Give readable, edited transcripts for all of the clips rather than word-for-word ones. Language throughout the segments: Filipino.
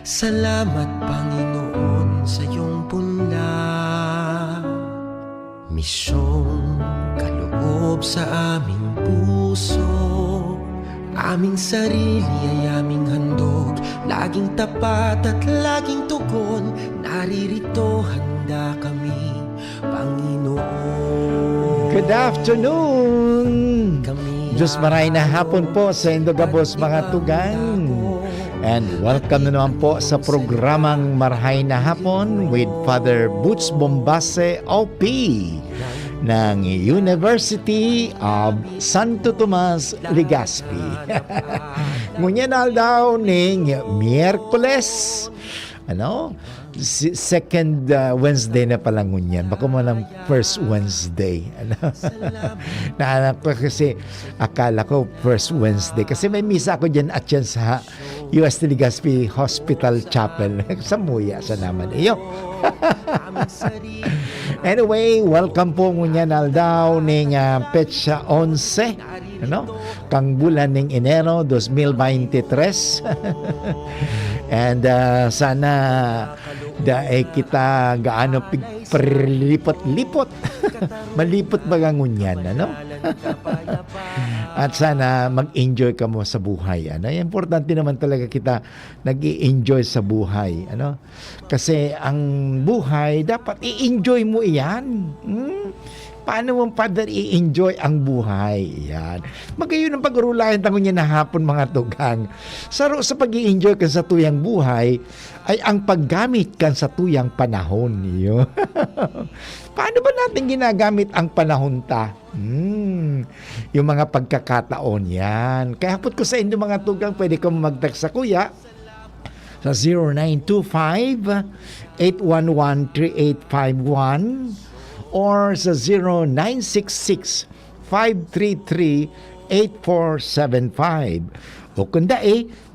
Salamat Panginoon sa iyong punla, misyong kaloob sa aming puso. Aming sarili ay aming handog, laging tapat at laging tugon. Naririto handa kami, Panginoon. Good afternoon! Diyos maray na hapon po sa Indogabos mga tugang. And welcome na naman po sa programang Marahay na Hapon with Father Butch Bombase OP ng University of Santo Tomas, Legazpi. Ngunyan daw ning Miyerkules. Second Wednesday na pala ngunyan. Baka mo ng first Wednesday. Naanak ko kasi akala ko first Wednesday. Kasi may misa ako dyan at yan sa UST Legazpi Hospital Chapel. Sa Muya, sa naman. Iyo. Anyway, welcome po ngunyan daw ning Petsa 11. Kang bulan ng Enero 2023. And sana kita gaano lipot-lipot malipot bagangunyan at sana mag-enjoy ka mo sa buhay. Importante naman talaga kita nag-i-enjoy sa buhay. Kasi ang buhay dapat i-enjoy mo iyan. Paano mo, Father, i-enjoy ang buhay? Yan. Magayon ang pag-urulayan tango niya na hapon, mga tugang. Saro sa pag-i-enjoy ka sa tuyang buhay ay ang paggamit kan sa tuyang panahon. Yun. Paano ba natin ginagamit ang panahon ta? Yung mga pagkakataon yan. Kaya hapot ko sa inyo, mga tugang, pwede ka mag-text sa kuya sa 0925-811-3851 or sa 0966-533-8475. O kunda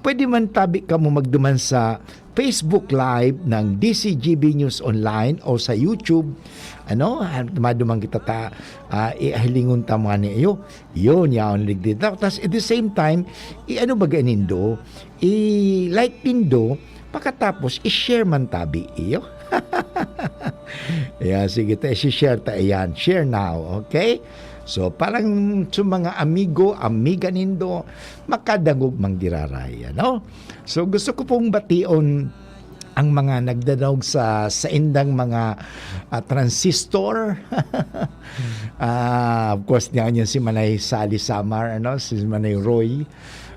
pwede man tabi ka mo magduman sa Facebook Live ng DCGB News Online o sa YouTube. Madumang kita ihilingon ta mga niyo. Yun, yaon ligdita. Tapos at the same time, baga nindo, i-like nindo, pagkatapos i-share man tabi iyo. Sige tayo, i-share tayo yan. Share now, okay? So, parang sa mga amiga nindo, makadangog manggiraray, So, gusto ko pong bation ang mga nagdadaog sa indang mga transistor. Of course, niyan si Manay Sally Samar, si Manay Roy.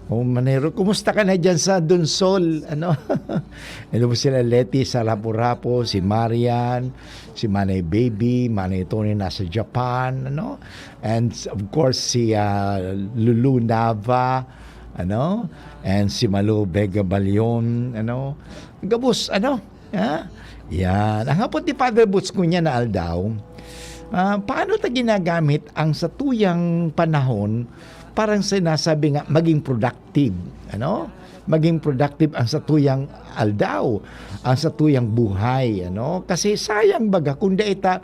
Manero, kumusta ka na dyan sa Dunsol? Mo sila Leti sa Lapu-Rapo, si Marian, si Manay Baby, Manay Tony nasa Japan, and of course si Lulu Nava, and si Malu Vega Balyon, Gabus, yan. Ang hapon ni Father Butch ko niya na aldaw, paano ta ginagamit ang sa tuyang panahon parang sinasabi nga maging productive, maging productive ang satuyang aldaw, ang satuyang buhay, kasi sayang baga kung ita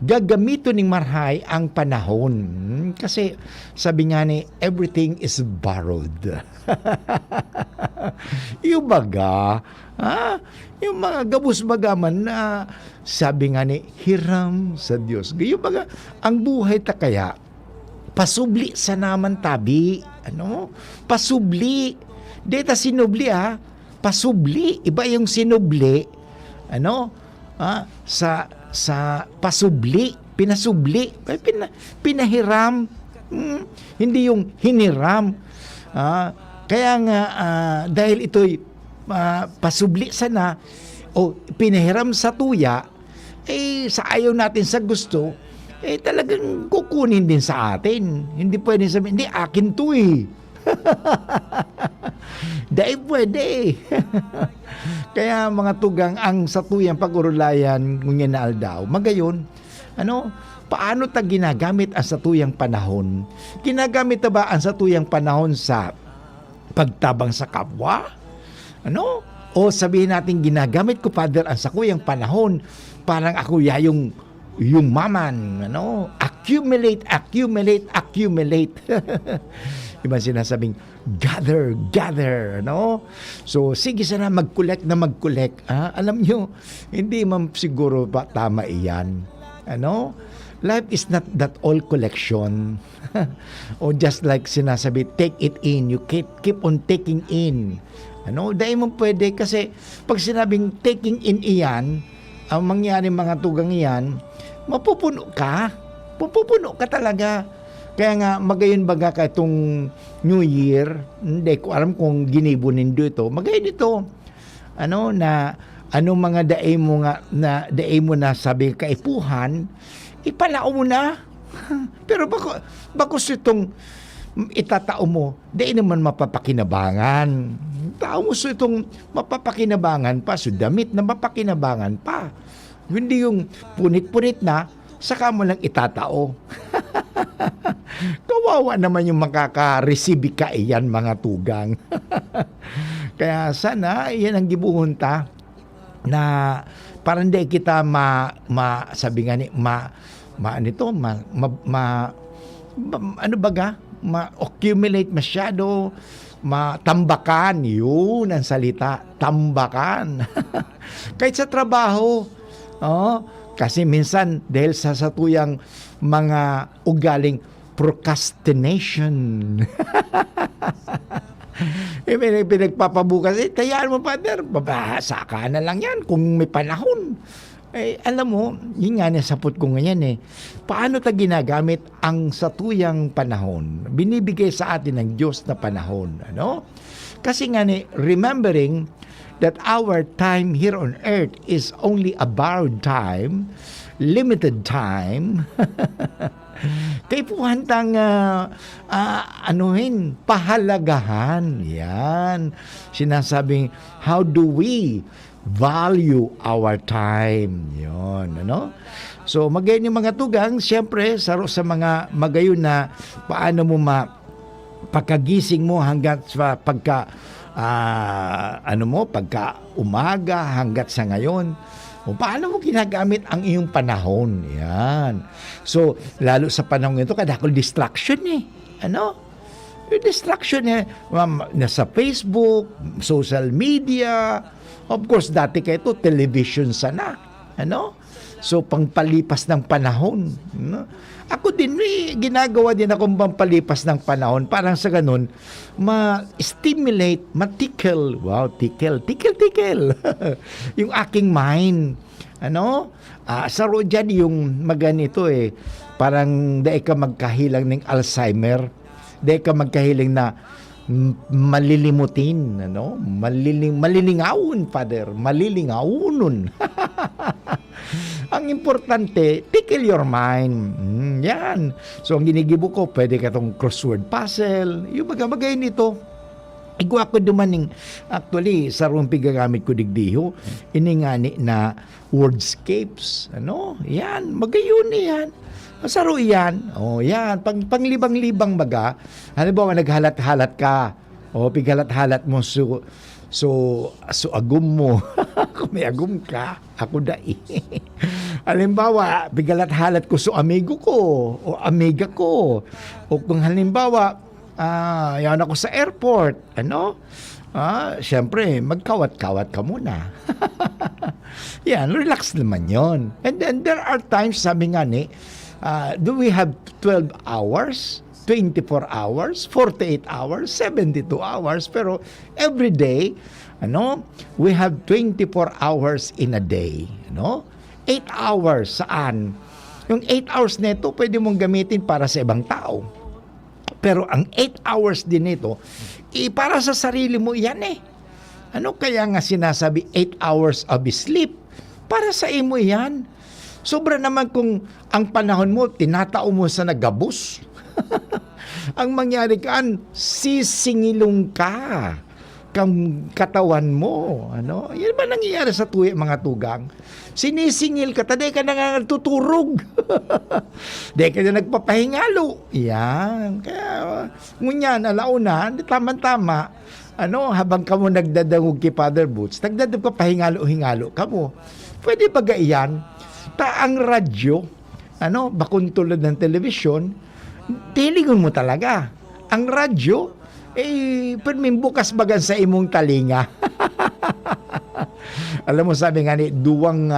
gagamito ning marhay ang panahon, kasi sabi nga ni everything is borrowed. Yung baga yung mga gabus bagaman na sabi nga ni hiram sa Diyos, yung baga ang buhay ta kaya pasubli sa naman tabi. Pasubli. Deta sinubli pasubli. Iba yung sinubli. Sa pasubli. Pinasubli. Pinahiram. Hindi yung hiniram. Kaya nga, dahil ito'y pasubli sana o pinahiram sa tuya, sa ayaw natin sa gusto, talagang kukunin din sa atin. Hindi pwede sabihin, hindi, akin to Dahil pwede. Kaya mga tugang, ang sa tuyang pag-urulayan ngunyan na aldaw, magayon, paano ta ginagamit ang sa tuyang panahon? Ginagamit ta ba ang sa tuyang panahon sa pagtabang sa kapwa? O sabihin natin, ginagamit ko, Father, ang sa kuyang panahon, parang ako yung maman, accumulate. Iba sinasabing gather, gather, no? So, sige sana mag-collect na mag-collect. Alam nyo, hindi man siguro ba tama iyan. Ano? Life is not that all collection. O just like sinasabi, take it in. You keep on taking in. Ano? Dahil mo pwede kasi pag sinabing taking in iyan, ang mangyari mga tugang iyan, mapupuno ka. Pupuno ka talaga. Kaya nga, magayon baga ka itong New Year, hindi ko alam kung ginibunin dito, magayon ito, anong mga daay mo na sabi kaipuhan, ipalao mo na. Pero bakos itong itatao mo, daay naman mapapakinabangan. Tao mo so itong mapapakinabangan pa, so damit na mapapakinabangan pa. Hindi yung punit-punit na, saka mo lang itatao. Kawawa naman yung makaka-receive ka iyan mga tugang. Kaya sana iyan ang gibuhunta na parang di kita sabi nga ni ma-accumulate masyado, matambakan, yun ang salita, tambakan. Kahit sa trabaho, kasi minsan dahil sa satuyang mga ugaling procrastination. May pinagpapabukas, tayaan mo, Father, babasa ka na lang yan kung may panahon. Alam mo, yun nga nasapot ko ngayon paano ta ginagamit ang satuyang panahon? Binibigay sa atin ng Diyos na panahon. Kasi nga remembering that our time here on earth is only a borrowed time, limited time. Kay puhantang pahalagahan. Yan. Sinasabing, how do we value our time? Yon, So, magayon yung mga tugang, siyempre, sa mga magayon na paano mo pagkagising mo hanggang sa pagka umaga hanggat sa ngayon. O paano mo ginagamit ang iyong panahon? Yan. So, lalo sa panahon ito, kadakol distraction Yung distraction nasa Facebook, social media. Of course, dati kayo ito, television sana. So, pangpalipas ng panahon. Ako din, ginagawa din akong pampalipas ng panahon. Parang sa ganun, ma-stimulate, ma-tickle. Wow, tickle. Yung aking mind. Sa dyan yung maganito parang dahil ka magkahilang ng Alzheimer. Dahil ka magkahiling na malilimutin. Malilingawon, Father. Malilingawon. Ang importante, tickle your mind. Yan. So, ang ginigibo ko, pwede ka itong crossword puzzle. Yung bagay nito. Igwa ko dumaning, actually, sa rumpi gagamit ko digdiho, iningani na wordscapes. Yan. Magayon yan. Masaro yan. Yan. Panglibang-libang baga. Halimbawa, naghalat-halat ka. Pighalat-halat mo So agum mo. Kung may agum ka, ako dai. Halimbawa, bigalat-halat ko amigo ko o amiga ko. O kung halimbawa, yan ako sa airport. Siyempre, magkawat-kawat ka muna. Yan, relax naman yon. And then there are times, sabi nga do we have 12 hours? 24 hours, 48 hours, 72 hours, pero every day, we have 24 hours in a day, 8 hours saan? Yung 8 hours nito, pwede mong gamitin para sa ibang tao. Pero ang 8 hours din nito, para sa sarili mo yan kaya nga sinasabi 8 hours of sleep? Para sa imo yan. Sobra naman kung ang panahon mo, tinatao mo sa nagabus. Ang mangyari sisingilong ka kang katawan mo. Yan ba nangyayari sa mga tugang? Sinisingil ka, taday ka na tuturog. Di ka na nagpapahingalo. Yan. Kaya, ngunyan, alauna, tama-tama, habang ka mo nagdadangog kay Father Boots, nagdadagpapahingalo-hingalo ka mo. Pwede ba yan? Ang radyo, bakun tulad ng telebisyon, tilingon mo talaga. Ang radyo, Permin bukas bagan sa imong talinga. Alam mo, sabi nga ni, duwang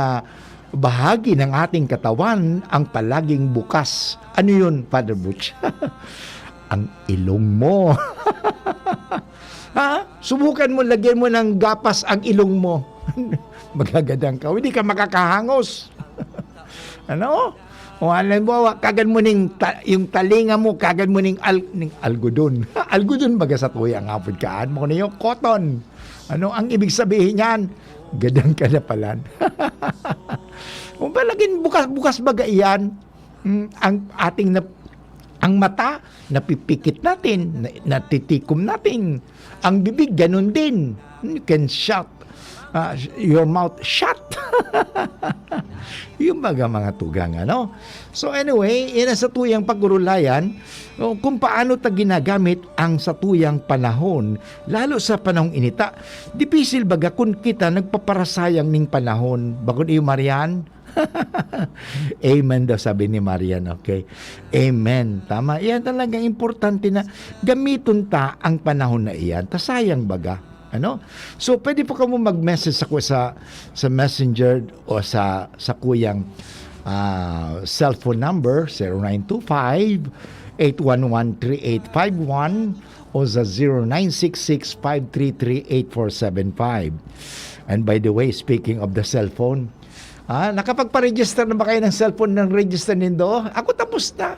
bahagi ng ating katawan ang palaging bukas. Ano yun, Father Butch? Ang ilong mo. Ha? Subukan mo, lagyan mo ng gapas ang ilong mo. Magagadang ka. Hindi ka makakahangos. Ano? O alam mo, kagad mo yung talinga mo, kagad mo ning algodon. Algodon baga sa tuya ang apod kaan mo na yung cotton. Ano ang ibig sabihin niyan? Gadang ka na palan. Kung palagin bukas baga iyan, ang ating ang mata, napipikit natin, natitikom natin. Ang bibig, ganun din. You can shut your mouth shut. Yung mga tugang, ano? So anyway, sa tuyang pagurulayan, kung paano ta ginagamit ang sa tuyang panahon, lalo sa panahong inita, dipisil baga kung kita nagpaparasayang ning panahon. Bakit iyo, Marian? Amen daw, sabi ni Marian, okay? Amen. Tama. Yan talagang importante na gamiton ta ang panahon na iyan. Tasayang baga. Ano? So, pwede po ka mo mag-message ako sa messenger o sa kuyang cellphone number 0925-811-3851 o sa 0966-533-8475. And by the way, speaking of the cellphone, nakapagpa-register na ba kayo ng cellphone ng register nindo? Ako tapos na.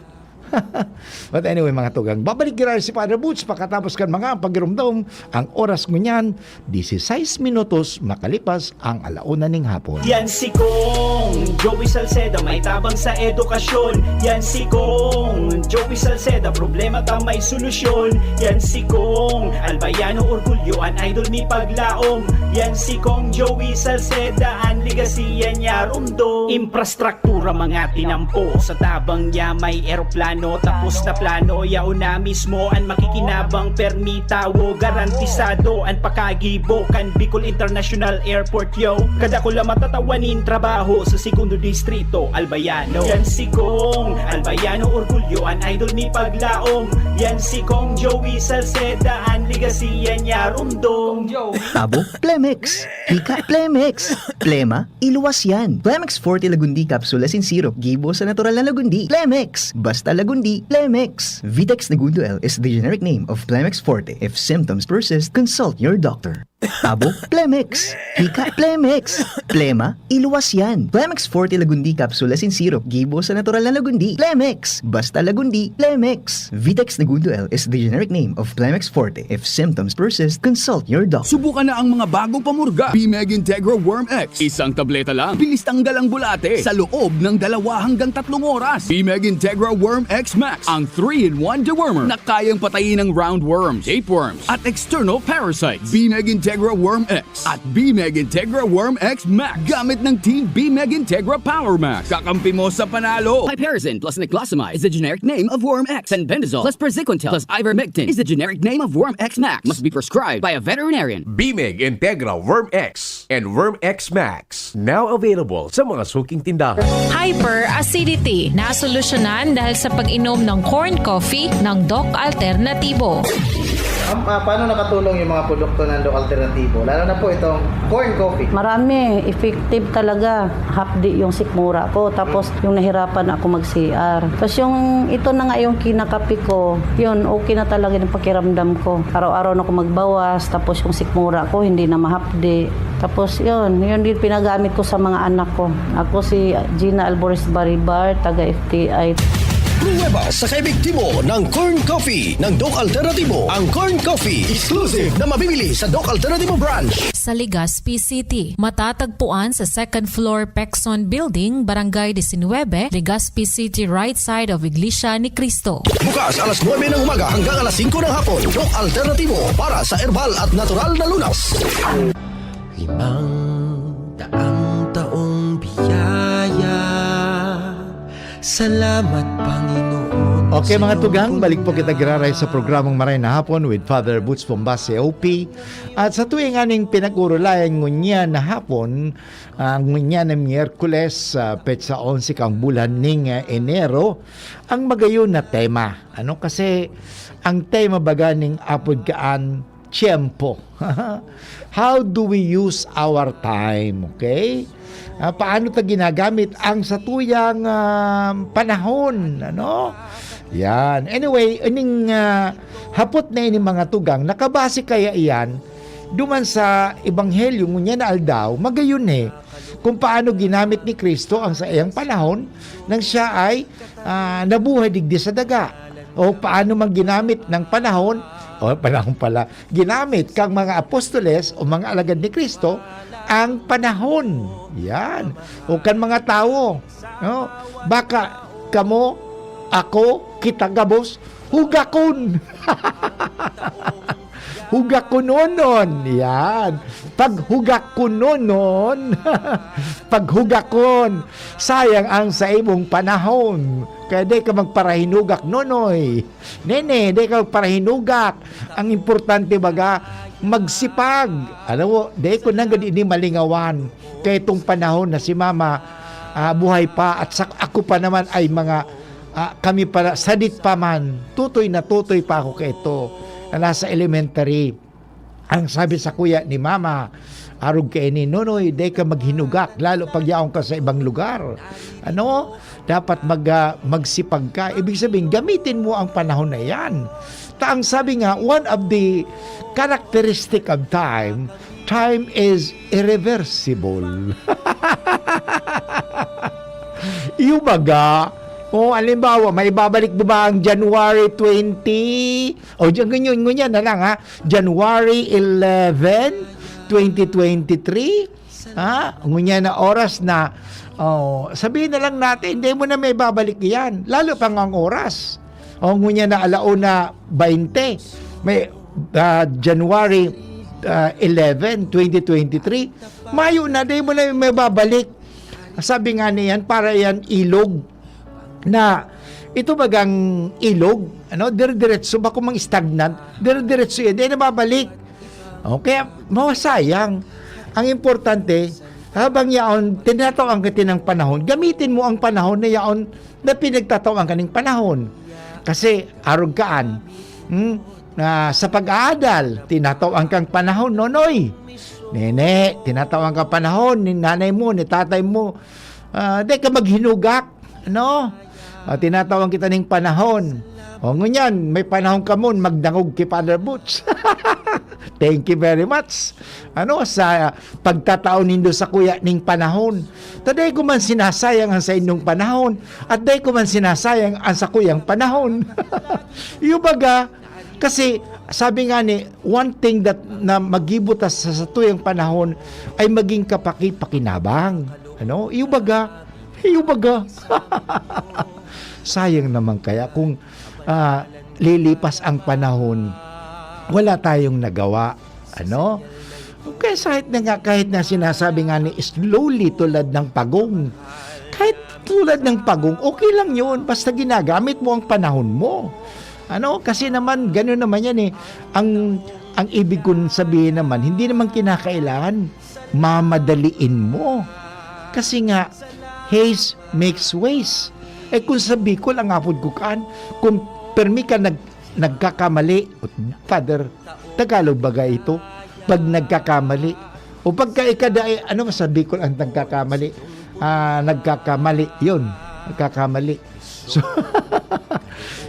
But anyway, mga tugang, babalik gira si Father Butch pagkatapos kan mga pagirumdom. Ang oras mo niyan, 16 minutos makalipas ang alauna ning hapon. Yan si Kong Joey Salceda, may tabang sa edukasyon. Yan si Kong Joey Salceda, problema ta may solusyon. Yan si Kong Albayano, orgulyo an idol ni paglaom. Yan si Kong Joey Salceda, ang ligasiya niya rumdo. Infrastruktura mga tinampo, sa tabang niya may eroplano. Tapos na plano, yao na mismo ang makikinabang permitawo, garantisado ang pakagibo kan Bicol International Airport, yo. Kada ko lang matatawanin trabaho sa segundo distrito, Albayano. Yan si Kong Albayano, orgulyo an idol ni paglaom. Yan si Kong Joey Salceda, ang ligasiya niya rumdong. Tabo, Plemex. Hika, Plemex. Plema, iluwas yan. Plemex Forte Lagundi Capsule Asin Syrup, gibo sa natural na lagundi. Plemex, basta lagundi, Plemex. Vitex Negundo L is the generic name of Plemex Forte. If symptoms persist, consult your doctor. Tabo, Plemex. Hika, Plemex. Plema, iluwas yan. Plemex Forte Lagundi Capsule Asin Syrup, gibo sa natural na lagundi. Plemex, basta lagundi, Plemex. Vitex Negundo L is the generic name of Plemex Forte. If symptoms persist, consult your doctor. Subukan na ang mga bagong pamurga. B-Meg Integra Worm X. Isang tableta lang. Bilis tanggal ang bulate sa loob ng 2 hanggang 3 oras. B-Meg Integra Worm X Max. Ang 3-in-1 dewormer na kayang patayin ng roundworms, tapeworms, at external parasites. B-Meg Integra Worm X at B-Meg Integra Worm X Max. Gamit ng Team B-Meg Integra Power Max. Kakampi mo sa panalo. Piperazine plus niclosamide is the generic name of Worm X, and Bendazole plus Praziquantel plus Ivermectin is the generic name of Worm X Max. Must be prescribed by a veterinarian. B-Meg Integra Worm X and Worm X Max. Now available sa mga suking tindahan. Hyperacidity na solusyonan dahil sa pag-inom ng corn coffee ng Doc Alternativo. Paano nakatulong yung mga produkto ng Doc Alternativo? Lalo na po itong corn coffee. Marami, effective talaga. Hapdi yung sikmura ko. Tapos yung nahirapan ako mag-CR. Tapos yung ito na nga yung kinakapi ko, yun, okay na talaga yung pakiramdam ko. Araw-araw na ako magbawas. Tapos yung sikmura ko, hindi na mahapdi. Tapos yun din pinagamit ko sa mga anak ko. Ako si Gina Alboris Baribar, taga FTI. Pruwebas sa kaebektibo ng Corn Coffee ng Doc Alternativo. Ang Corn Coffee, exclusive na mabibili sa Doc Alternativo branch. Sa Legazpi City, matatagpuan sa second floor Pexon Building, Barangay 19, Legazpi City, right side of Iglesia ni Cristo. Bukas alas 9 ng umaga hanggang alas 5 ng hapon. Doc Alternativo para sa herbal at natural na lunas. 500 taong biyaya. Salamat, Panginoon. Okay mga tugang, balik po kita giraray sa programang Maray na Hapon with Father Butch Bombase OP. At sa tuwing aning pinag-urulayan ngunya na hapon, ngunya na Miyerkules, petsa 11 kang bulan ning Enero, ang magayon na tema. Ano kasi ang tema baganing apod kaan tiempo. How do we use our time? Okay? Paano ta ginagamit ang satuyang panahon, ano? Yan. Anyway, ining hapot na ini mga tugang, nakabase kaya iyan duman sa ebanghelyo ngunya na aldaw, magayon kung paano ginamit ni Kristo ang sa iyang panahon nang siya ay nabuhay digdi sa daga. O paano man ginamit ng panahon ginamit kang mga apostoles o mga alagad ni Kristo ang panahon. Yan. O kan mga tao, no? Baka kamo, ako, kita gabos, hugakon. Hugakononon. Yan. Paghugakononon. Paghugakon. Sayang ang sa imong panahon. Kaya di ka magparahinugak nonoy. Nene, di ka magparahinugak. Ang importante baga, magsipag. Alam mo, di ko nang ini malingawan. Kaya itong panahon na si mama buhay pa at ako pa naman ay mga kami para sadit pa man. Tutoy na tutoy pa ako kay ito. Nasa elementary, ang sabi sa kuya ni mama, arog kay ni Nonoy, day ka maghinugak, lalo pag yaong ka sa ibang lugar. Ano? Dapat magsipag ka. Ibig sabihin, gamitin mo ang panahon na yan. Ang sabi nga, one of the characteristic of time is irreversible. Yung baga, alimbawa, may babalik ba ang January 20? Ganyan na lang January 11, 2023. Ngunyan na oras na, sabihin na lang natin, hindi mo na may babalik yan. Lalo pang ang oras. Ngunyan na alauna 20. May January 11, 2023. Mayo na, hindi mo na may babalik. Sabi nga niyan, para yan ilog na ito bagang ilog, dire-diretso ba kung mang stagnant, dire-diretso yan, di na babalik. Kaya mawasayang. Ang importante, habang yaon, tinatawang ka ng panahon, gamitin mo ang panahon na yaon na pinagtatawang ka ng panahon. Kasi arog kaan, sa pag-aadal, tinatawang kang panahon, nonoy. Nene, tinatawang ka panahon, ni nanay mo, ni tatay mo, di ka maghinugak, tinatawang kita ng panahon. Ngunyan, may panahon ka mo, magdangog kay Father Boots. Thank you very much. Sa pagtataon nindo sa kuya ning panahon. Taday ko man sinasayang ang sa inyong panahon, at day ko man sinasayang ang sa kuyang panahon. Yung baga, kasi sabi nga ni, one thing that na magibutas sa tuyang panahon ay maging kapaki-pakinabang. Yung baga, sayang naman kaya kung lilipas ang panahon, wala tayong nagawa. Kaya kahit na sinasabi nga ni slowly tulad ng pagong, kahit tulad ng pagong, okay lang yun, basta ginagamit mo ang panahon mo. Kasi naman gano'n naman yan ang ibig kong sabihin naman, hindi naman kinakailangan mamadaliin mo. Kasi nga, haste makes waste. Kung sa Bicol, ang apod ko kaan, kung permi ka nagkakamali, Father, Tagalog baga ito, pag nagkakamali, o pagka ikada, sa Bicol ang nagkakamali, nagkakamali, yun, nagkakamali. So,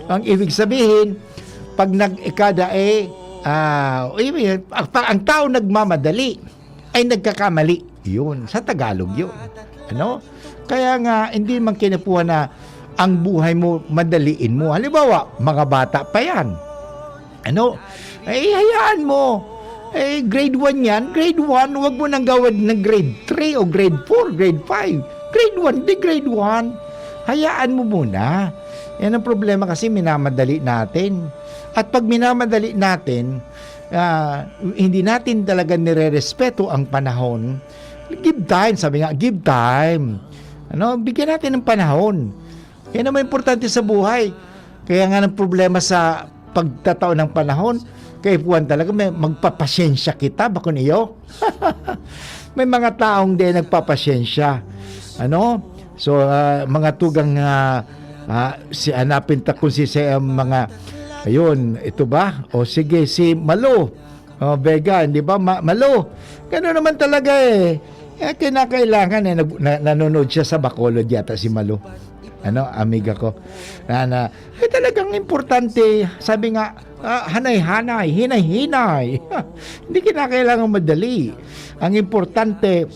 ang ibig sabihin, pag nag-ikada ang tao nagmamadali, ay nagkakamali. Yun, sa Tagalog yun. Kaya nga, hindi man kinapuha na ang buhay mo, madaliin mo. Halimbawa, mga bata pa yan. Hayaan mo. Grade 1 yan. Grade 1, huwag mo nang gawin ng grade 3 o grade 4, grade 5. Grade 1, di grade 1. Hayaan mo muna. Yan ang problema kasi minamadali natin. At pag minamadali natin, hindi natin talaga nire-respeto ang panahon. Give time, sabi nga, give time. Bigyan natin ng panahon. Yan naman importante sa buhay. Kaya nga ng problema sa pagtatao ng panahon, kay Juan talaga may magpapasyensya kita, bakon iyo. May mga taong din nagpapasyensya. So mga tugang si anapin ta kung si mga Ayun, ito ba? O sige, si Malo. O, Vega, hindi ba? Malo. Gano'n naman talaga eh. Kinakailangan eh. Nanonood siya sa Bacolod yata si Malo. Amiga ko. Talagang importante. Sabi nga, hanay-hanay, hinay-hinay. Hindi kinakailangan madali. Ang importante,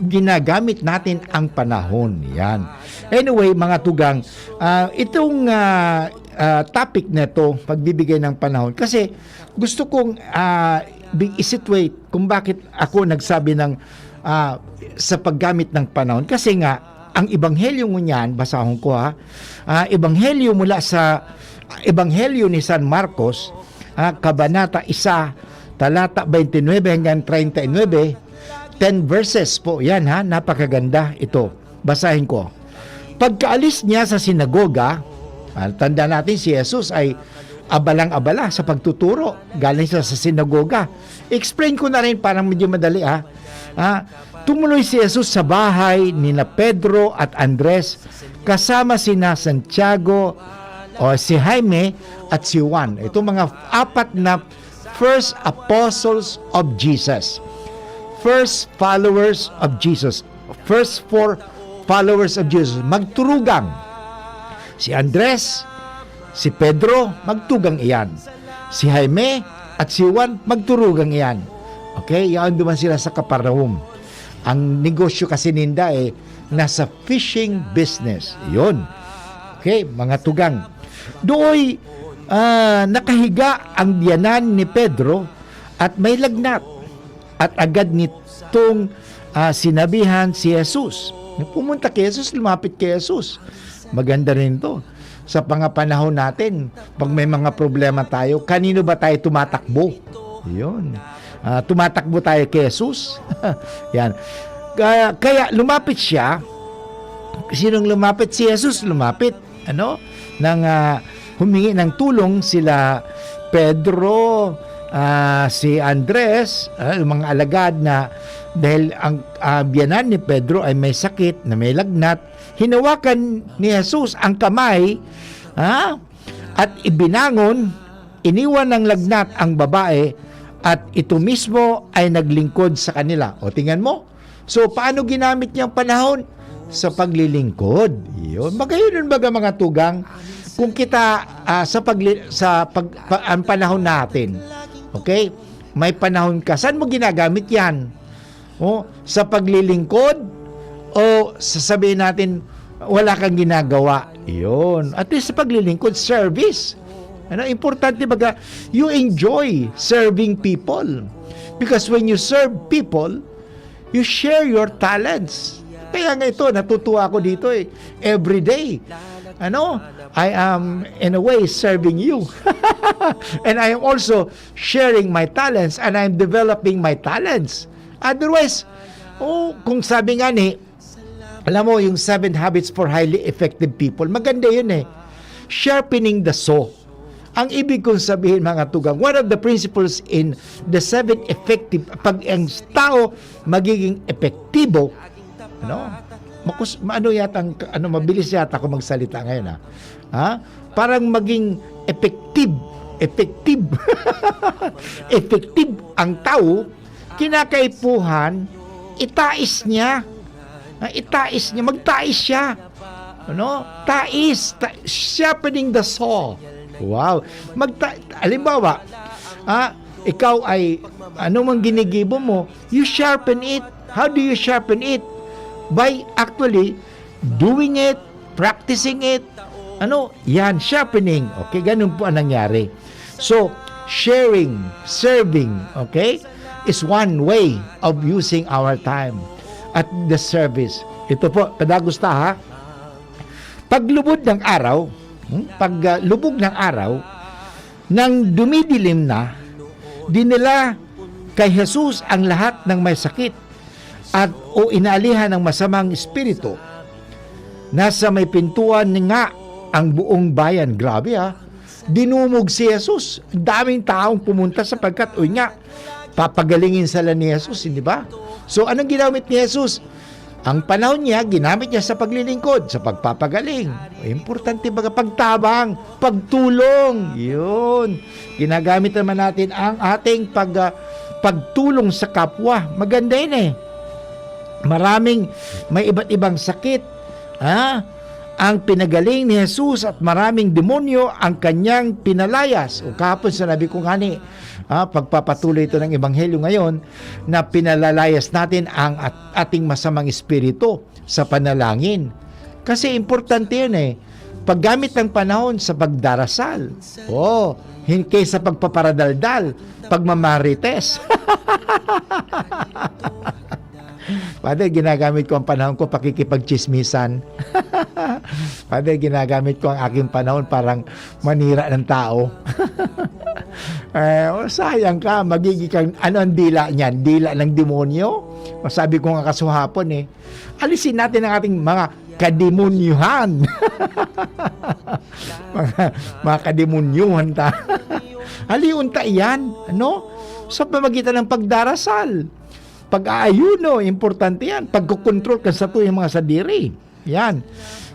ginagamit natin ang panahon. Yan. Anyway, mga tugang, itong topic na ito, pagbibigay ng panahon, kasi gusto kong i-situate kung bakit ako nagsabi ng sa paggamit ng panahon. Kasi nga, ang ebanghelyo mo niyan, basahon ko ebanghelyo mula sa ebanghelyo ni San Marcos, kabanata 1, talata 29 hanggang 39, 10 verses po yan napakaganda ito. Basahin ko. Pagkaalis niya sa sinagoga, tanda natin si Jesus ay abalang-abala sa pagtuturo. Galing siya sa sinagoga. Explain ko na rin parang medyo madali tumuloy si Jesus sa bahay ni na Pedro at Andres kasama sina Santiago o si Jaime at si Juan. Ito mga 4 na first apostles of Jesus. First followers of Jesus. First 4 followers of Jesus. Magturugang. Si Andres, si Pedro, magtugang iyan. Si Jaime at si Juan, magturugang iyan. Okay? Yan duman sila sa Capernaum. Ang negosyo kasi ninda nasa fishing business. Yun. Okay, mga tugang. Dooy, nakahiga ang biyanan ni Pedro at may lagnat. At agad nitong sinabihan si Jesus. Pumunta kay Jesus, lumapit kay Jesus. Maganda rin to. Sa panahon natin, pag may mga problema tayo, kanino ba tayo tumatakbo? Yun. Tumatakbo tayo kay Jesus. Yan. Kaya lumapit siya. Sinong lumapit? Si Jesus lumapit. Humingi ng tulong sila Pedro, si Andres, mga alagad na dahil ang biyanan ni Pedro ay may sakit na may lagnat, hinawakan ni Jesus ang kamay at ibinangon, iniwan ng lagnat ang babae at ito mismo ay naglingkod sa kanila. O tingnan mo. So paano ginamit niyang panahon? Sa paglilingkod. Yun. Magayon baga mga tugang kung kita ang panahon natin. Okay? May panahon ka. Saan mo ginagamit yan? Sa paglilingkod o sasabihin natin wala kang ginagawa. Yun. At least sa paglilingkod, service. Importante baga, you enjoy serving people. Because when you serve people, you share your talents. Kaya nga ito, natutuwa ako dito every day. I am in a way serving you. And I am also sharing my talents and I am developing my talents. Otherwise, kung sabi nga alam mo, yung 7 habits for highly effective people, maganda yun sharpening the saw. Ang ibig kong sabihin mga tugang, one of the principles in the 7 effective, pag ang tao magiging epektibo, mabilis yata ako magsalita ngayon parang maging effective effective ang tao, kinakaipuhan, itais niya, magtais siya, sharpening the saw. Wow. Halimbawa, ikaw ay, mang ginigibo mo, you sharpen it. How do you sharpen it? By actually doing it, practicing it. Yan, sharpening. Okay, ganun po ang nangyari. So, sharing, serving, okay, is one way of using our time at the service. Ito po, kadagusta paglubog ng araw, nang dumidilim na, dinala kay Jesus ang lahat ng may sakit at inaalihan ng masamang espiritu. Nasa may pintuan nga ang buong bayan. Grabe dinumog si Jesus. Daming taong pumunta sapagkat papagalingin sila ni Jesus, hindi ba? So anong ginamit ni Jesus? Ang panahon niya, ginamit niya sa paglilingkod, sa pagpapagaling. Importante baga pagtabang, pagtulong. Yun. Ginagamit naman natin ang ating pagtulong sa kapwa. Maganda yun eh. Maraming may iba't ibang sakit. Ang pinagaling ni Jesus at maraming demonyo ang kanyang pinalayas. O kahapon sinabi ko nga ni, pagpapatuloy ito ng Ebanghelyo ngayon, na pinalalayas natin ang ating masamang espiritu sa panalangin. Kasi importante yun eh. Paggamit ng panahon sa pagdarasal. Hindi sa pagpaparadaldal, pagmamarites. Father, ginagamit ko ang panahon ko pakikipagchismisan. Father, ginagamit ko ang aking panahon parang manira ng tao. Sayang ka, magiging kang, ano ang dila niyan? Dila ng demonyo? Sabi ko nga kasuhapon alisin natin ang ating mga kademonyuhan. mga kademonyuhan ta. Haliunta yan, sa pamagitan ng pagdarasal. Pag-aayuno, importante yan. Pagkukontrol ka sa tuyong mga sadiri. Yan.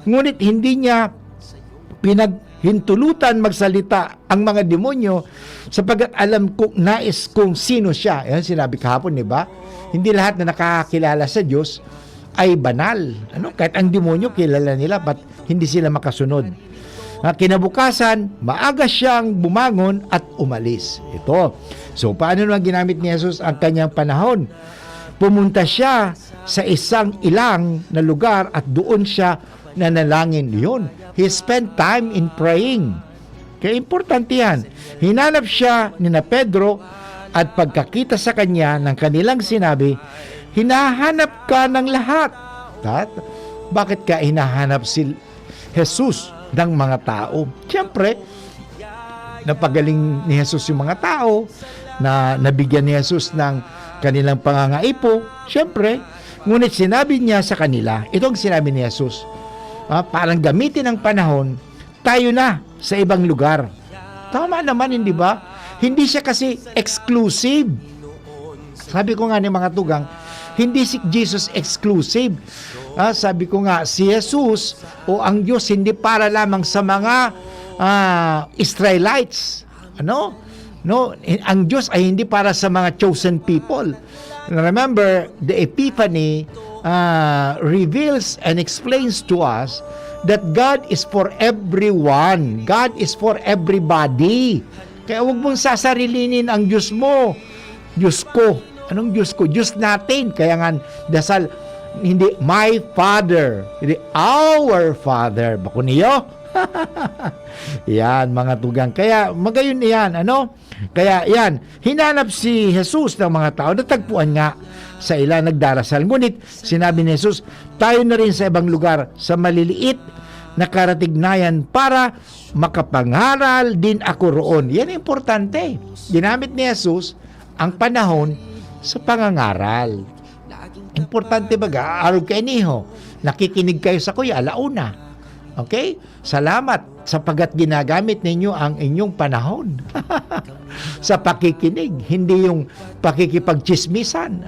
Ngunit hindi niya pinaghintulutan magsalita ang mga demonyo sapagkat alam kong nais kung sino siya. Yan sinabi kahapon, di ba? Hindi lahat na nakakakilala sa Diyos ay banal. Kahit ang demonyo kilala nila, but hindi sila makasunod. Kinabukasan, maaga siyang bumangon at umalis. Ito. So, paano naman ginamit ni Jesus ang kanyang panahon? Pumunta siya sa isang ilang na lugar at doon siya nanalangin. Yun. He spent time in praying. Kaya importante yan. Hinanap siya ni na Pedro at pagkakita sa kanya ng kanilang sinabi, hinahanap ka ng lahat. Bakit ka hinahanap si Jesus ng mga tao? Siyempre, napagaling ni Jesus yung mga tao, na nabigyan ni Jesus ng kanilang pangangaipo, siyempre, ngunit sinabi niya sa kanila, itong sinabi ni Jesus, parang gamitin ang panahon, tayo na sa ibang lugar. Tama naman, hindi ba? Hindi siya kasi exclusive. Sabi ko nga ni mga tugang, hindi si Jesus exclusive. Sabi ko nga, si Jesus o ang Diyos hindi para lamang sa mga Israelites. Ang Diyos ay hindi para sa mga chosen people. Remember, the Epiphany reveals and explains to us that God is for everyone. God is for everybody. Kaya huwag mong sasarilinin ang Diyos mo. Diyos ko. Anong Diyos ko? Diyos natin. Kaya nga, dasal, hindi my Father, hindi our Father. Bako niyo? Yan, mga tugang. Kaya, magayon yan, Kaya, yan, hinanap si Jesus ng mga tao. Natagpuan nga sa ilan nagdarasal. Ngunit, sinabi ni Jesus, tayo na rin sa ibang lugar, sa maliliit na karatignayan para makapangaral din ako roon. Yan importante. Ginamit ni Jesus ang panahon sa pangangaral. Importante baga, araw kayo niho, nakikinig kayo sa kuya, alauna. Okay? Salamat sapagat ginagamit ninyo ang inyong panahon sa pakikinig, hindi yung pakikipagchismisan,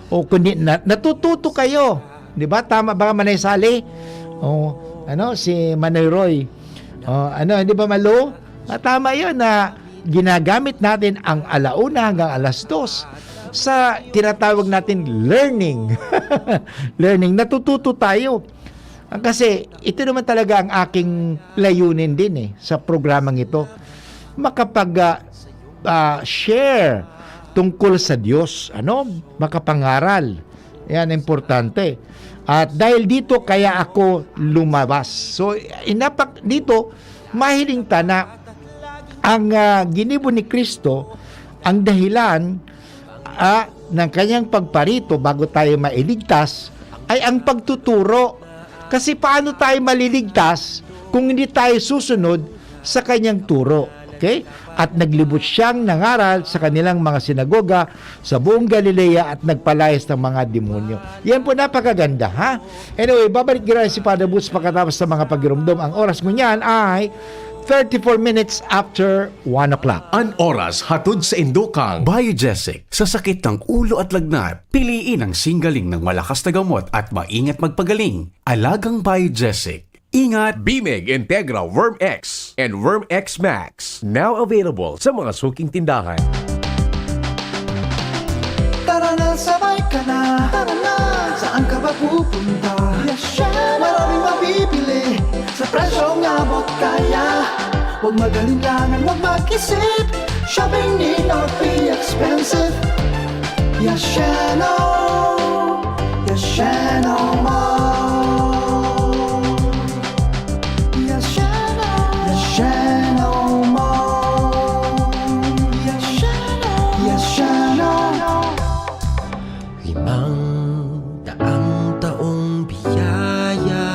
O kundi natututo kayo, 'di ba? Tama ba Manay Sally? Si Manay Roy. Hindi ba Malo? Tama 'yon na ginagamit natin ang alauna hanggang alas 2 sa tinatawag natin learning. Learning, natututo tayo. Kasi ito naman talaga ang aking layunin din sa programang ito. Share tungkol sa Diyos. Makapangaral. Yan, importante. At dahil dito, kaya ako lumabas. So, dito, mahiling na ang ginibo ni Kristo, ang dahilan ng kanyang pagparito bago tayo mailigtas, ay ang pagtuturo. Kasi paano tayo maliligtas kung hindi tayo susunod sa kanyang turo? Okay? At naglibot siyang nangaral sa kanilang mga sinagoga sa buong Galilea at nagpalayas ng mga demonyo. Yan po, napakaganda, ha? Anyway, babalik gira si Father Boots pagkatapos sa mga pagirumdom. Ang oras mo niyan ay 34 minutes after 1 o'clock. An oras hatod sa Indokang Biogesic. Sa sakit ng ulo at lagnat, piliin ang singgaling ng malakas na gamot at maingat magpagaling. Alagang Biogesic. Ingat! Bimeg Integra Worm X and Worm X Max. Now available sa mga suking tindahan. Tara na, sabay ka na. Tara na, saan ka ba pupunta? Maraming mabibili sa presyong abot kaya. Huwag magalinlangan, huwag mag-isip. Shopping need not be expensive. Yashano Mall. Yashano Mall. Yashano. 500 taong biyaya.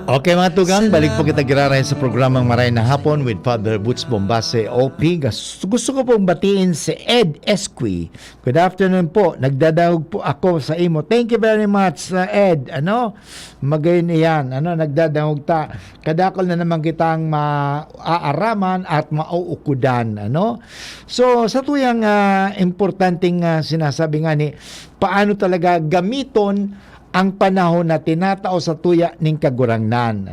Okay mga tugang, balik po kita giraray sa programang Maray na Hapon with Father Butch Bombase, OP. Gusto ko pong batiin si Ed Esqui. Good afternoon po. Nagdadahog po ako sa imo. Thank you very much, Ed. Magayon iyan. Nagdadahog ta. Kadakol na naman kitang maaaraman at mauukudan. So, sa tuyang importanteng sinasabi nga ni, paano talaga gamiton ang panahon na tinatao sa tuya ning kagurangnan,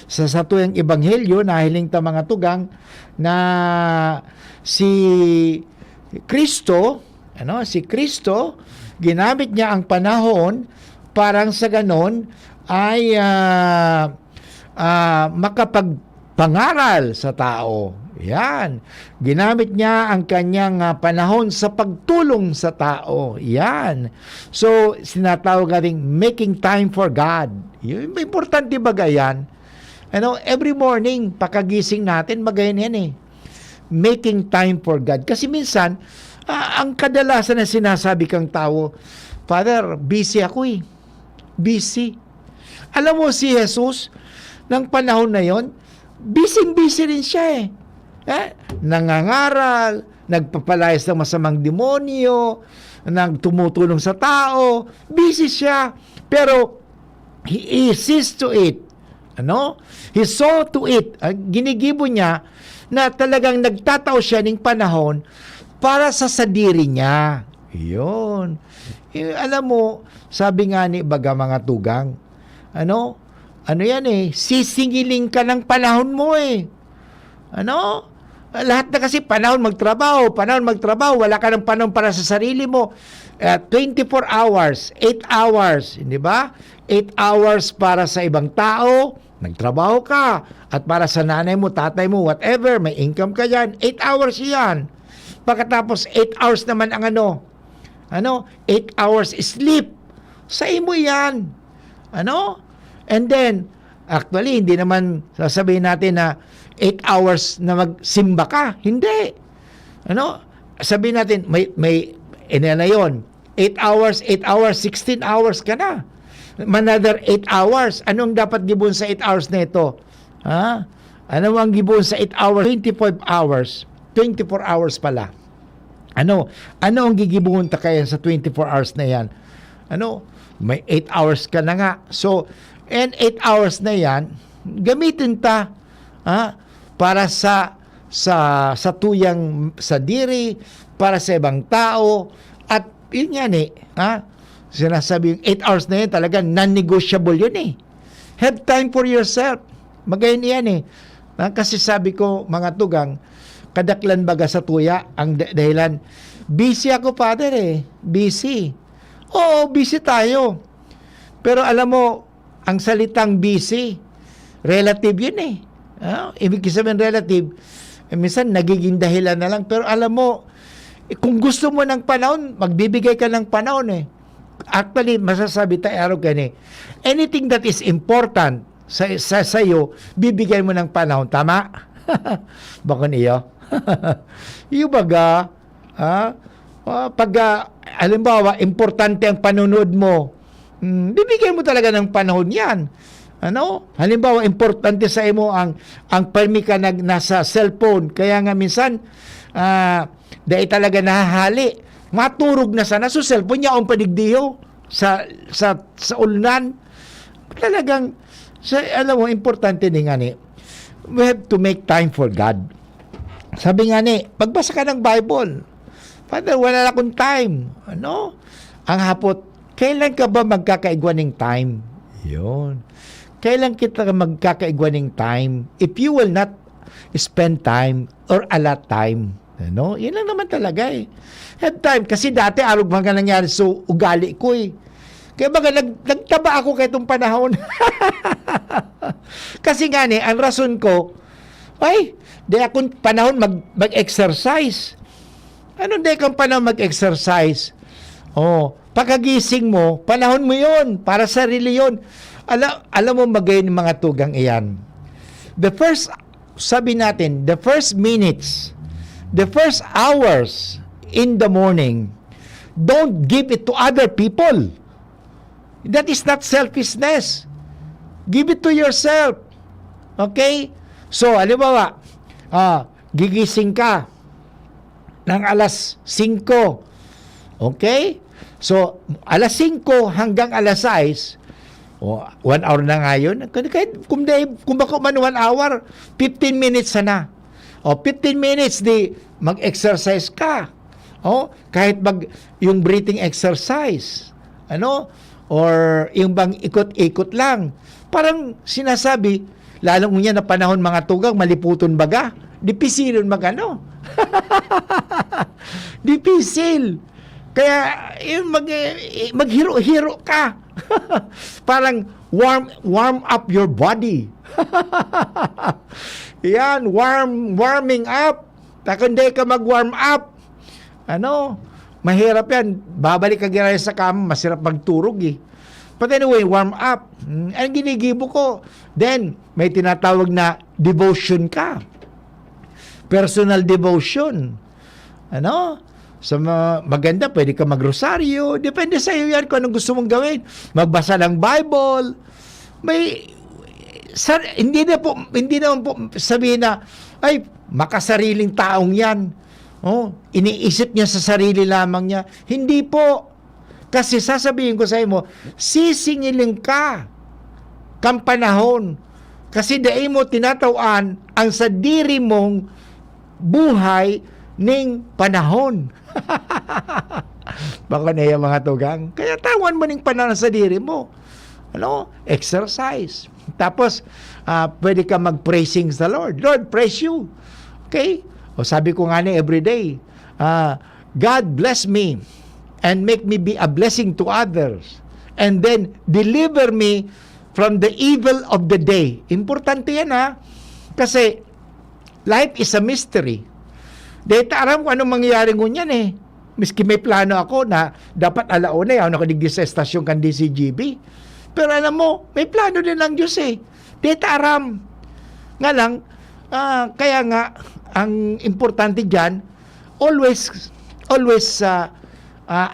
sa tuyang ebanghelyo nahiling ta mga tugang na si Kristo ginamit niya ang panahon parang sa ganon ay makapagpangaral sa tao. Yan. Ginamit niya ang kanyang panahon sa pagtulong sa tao. Yan. So, sinatawag natin making time for God. Yung importante ba yan? Every morning, pakagising natin, magayon yan Making time for God. Kasi minsan, ang kadalasan na sinasabi kang tao, Father, busy ako Busy. Alam mo si Jesus, ng panahon na yon, busy rin siya nangangaral, nagpapalayas ng masamang demonyo, tumutulong sa tao, busy siya. Pero, he sees to it. He saw to it. Ginigibo niya na talagang nagtatao siya ng panahon para sa sadiri niya. Yun. Alam mo, sabi nga ni baga mga tugang, sisingiling ka ng panahon mo lahat na kasi panahon magtrabaho, wala ka ng panahon para sa sarili mo. 24 hours, 8 hours, hindi ba? 8 hours para sa ibang tao, nagtrabaho ka, at para sa nanay mo, tatay mo, whatever, may income ka yan, 8 hours yan. Pagkatapos 8 hours naman ang 8 hours sleep. Sa imo yan. And then, actually, hindi naman sasabihin natin na 8 hours na magsimba ka. Hindi. Sabihin natin, may na yun. 8 hours, 16 hours ka na. Another 8 hours. Anong dapat gibon sa 8 hours na ito? Ano ang gibon sa 8 hours? 25 hours. 24 hours pala. Ano ang gigibon ta kaya sa 24 hours na yan? May 8 hours ka na nga. So, and 8 hours na yan, gamitin ta para sa tuyang sadiri, para sa ibang tao, at yun yan sinasabi yung 8 hours na yun talaga non-negotiable yun Have time for yourself. Magayon yan kasi sabi ko mga tugang, kadaklan baga sa tuya ang dahilan, busy ako Father busy. Oo, busy tayo. Pero alam mo, ang salitang busy, relative yun ibig sabihin relative, minsan nagiging dahilan na lang. Pero alam mo, kung gusto mo ng panahon, magbibigay ka ng panahon Actually, masasabi tayo araw anything that is important sa iyo, bibigay mo ng panahon. Tama? Baka niyo? Yung baga, pag halimbawa, importante ang panunod mo, bibigyan mo talaga ng panahon yan. Halimbawa, importante sa imo ang permi ka nasa cellphone. Kaya nga minsan, dahil talaga nahahali, maturog na sana sa cellphone niya ang panigdiyo sa ulnan. Talagang, alam mo, importante din nga we have to make time for God. Sabi nga ni, pagbasa ka ng Bible, Father, wala na akong time. Ano? Ang hapot, kailan ka ba magkakaigwa ng time? Yun. Kailan kita magkakaigwa ng time? If you will not spend time or allot time, ano? Yan lang naman talaga eh. Have time. Kasi dati, arog mga nangyari sa ugali ko eh. Kaya baga, nagtaba ako kahit itong panahon. Kasi nga ni, ang rason ko, ay, di akong panahon mag-exercise. Ano di kang panahon mag-exercise? Oh, pagkagising mo, panahon mo yon para sarili yon. Alam mo magayon ng mga tugang iyan. Sabi natin, the first minutes, the first hours in the morning, don't give it to other people. That is not selfishness. Give it to yourself. Okay? So, halimbawa, gigising ka ng alas 5. Okay? So, alas 5 hanggang alas 6, 1 hour na nga yun. Kahit kung baka man 1 hour, 15 minutes na. 15 minutes di mag-exercise ka. Kahit yung breathing exercise. Ano? Or yung bang ikot-ikot lang. Parang sinasabi, lalong niya na panahon mga tugang, maliputon baga. Dipisilon magano. Dipisil. Kaya yung maghiro-hiro ka. Parang warm up your body. Yan, warming up. Kundi ka mag-warm up. Ano? Mahirap yan. Babalik ka ginaya sa kama, masirap magturog eh. But anyway, warm up. Ang ginigibo ko. Then, may tinatawag na devotion ka. Personal devotion. Ano? So, maganda, pwede ka magrosaryo. Depende sa iyo yan kung anong gusto mong gawin. Magbasa ng Bible. Hindi naman po sabihin na, ay, makasariling taong yan. Iniisip niya sa sarili lamang niya. Hindi po. Kasi sasabihin ko sa iyo, sisingilin ka kang panahon. Kasi dahil mo tinatawan ang sa diri mong buhay ning panahon. Baka na yung mga tugang. Kaya tawan mo ning panahon sa diri mo. Ano? Exercise. Tapos, pwede ka mag-praising sa Lord. Lord, praise you. Okay? O sabi ko nga ni everyday, God bless me and make me be a blessing to others. And then, deliver me from the evil of the day. Importante yan ha. Kasi, life is a mystery. Dahil aram ko anong mangyayari ngunyan eh. Miski may plano ako na dapat alauna ako nakadigdi sa estasyon kan DCGB. Pero alam mo, may plano din lang Diyos eh. Dahil aram. Nga lang, kaya nga, ang importante dyan, always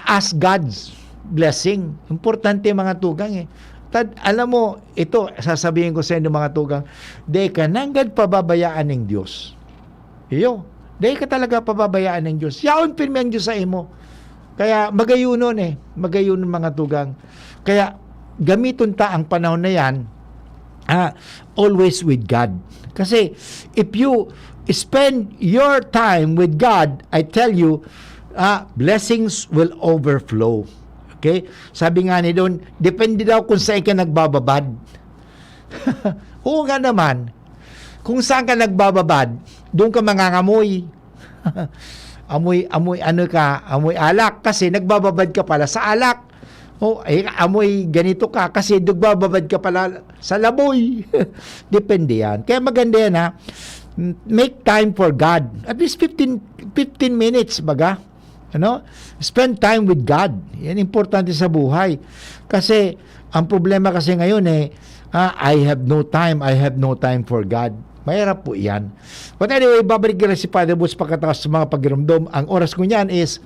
ask God's blessing. Importante mga tugang eh. Alam mo, ito, sasabihin ko sa inyo mga tugang, di ka nanggad pababayaan ng Diyos. Iyo, di ka talaga pababayaan ng Diyos. Yaon pirmi ang Diyos sa imo. Kaya magayunon eh. Magayunon mga tugang. Kaya gamiton ta ang panahon na yan, always with God. Kasi if you spend your time with God, I tell you, blessings will overflow. Okay? Sabi nga ni doon, depende daw kung saan ka nagbababad. Oo nga naman. Kung saan ka nagbababad, doon ka mangangamoy. amoy alak kasi nagbababad ka pala sa alak. Amoy ganito ka kasi nagbababad ka pala sa laboy. Depende yan. Kaya maganda yan ha. Make time for God. At least 15 minutes baga. Ano? Spend time with God. Yan importante sa buhay. Kasi ang problema kasi ngayon I have no time for God. Mahirap po yan. But anyway, babalik na si Father Boots pagkatapos sa mga pagiramdam. Ang oras ko niyan is